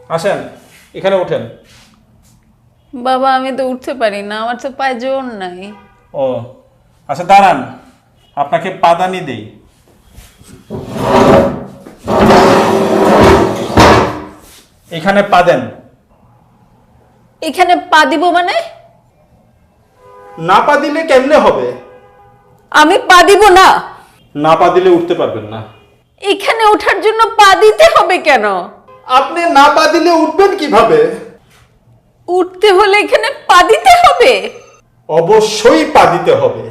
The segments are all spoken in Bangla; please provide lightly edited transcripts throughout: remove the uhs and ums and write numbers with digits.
আসেন, এখানে ওঠেন। বাবা আমি তো উঠতে পারি না, আমার তো পায়ে জোর নাই। ও আচ্ছা, দাঁড়ান, আপনাকে পাদানি দেই। এখানে পা দেন। এখানে পা দিব মানে? না পা দিলে কেমনে হবে? আমি পা দিব না। না পা দিলে উঠতে পারবেন না। এখানে ওঠার জন্য পা দিতে হবে কেন? আপনি না পা দিলে উঠবেন কিভাবে? উঠতে হলে এখানে পা দিতে হবে? অবশ্যই পা দিতে হবে।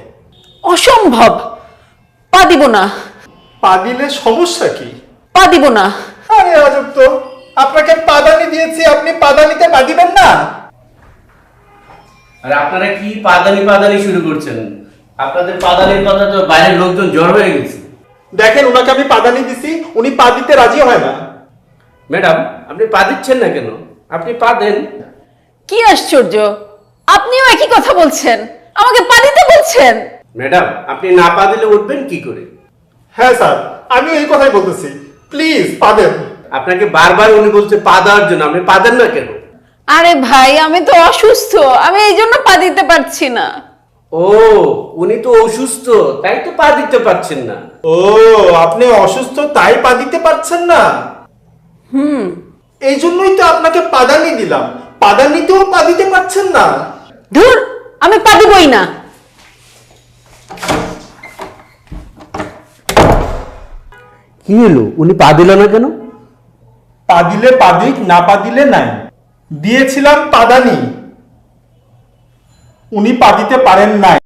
অসম্ভব, পা দিব না। পা দিলে সমস্যা কি? পা দিব না। আরে আজব তো, আপনাকে পাদানি দিয়েছি, আপনি পাদানিতে পা দিবেন না? আর আপনারা কি পাদানি পাদানি শুরু করছেন? আপনাদের পাদানির কথা তো বাইরের লোকজন জড় হয়ে গেছে। দেখেন, ওনাকে আমি পাদানি দিছি, উনি পা দিতে রাজি হয় না। ম্যাডাম, আপনি পা দিচ্ছেন না কেন? আপনি পা দেন। কি আশ্চর্য, আপনিও একই কথা বলছেন, আমাকে পা দিতে বলছেন। ম্যাডাম, আপনি না পা দিলে উঠবেন কি করে? হ্যাঁ স্যার, আমি এই কথাই বলতেছি, প্লিজ পা দেন। আপনাকে বারবার উনি বলছে পা দেওয়ার জন্য, আপনি পা দেন না কেন? আরে ভাই, আমি তো অসুস্থ, আমি এই জন্য পা দিতে পারছি না। ও, উনি তো অসুস্থ, তাই তো পা দিতে পারছেন না। ও, আপনি অসুস্থ তাই পা দিতে পারছেন না? এই জন্যই তো আপনাকে পাদানি দিলাম, পাদানিতেও পা দিতে পারছেন না। ধুর, আমি পা দিবই না। কি হলো, উনি পা দিল না কেন? পা দিলে পা দিক, না পা দিলে নাই। দিয়েছিলাম পাদানি, উনি পা দিতে পারেন নাই।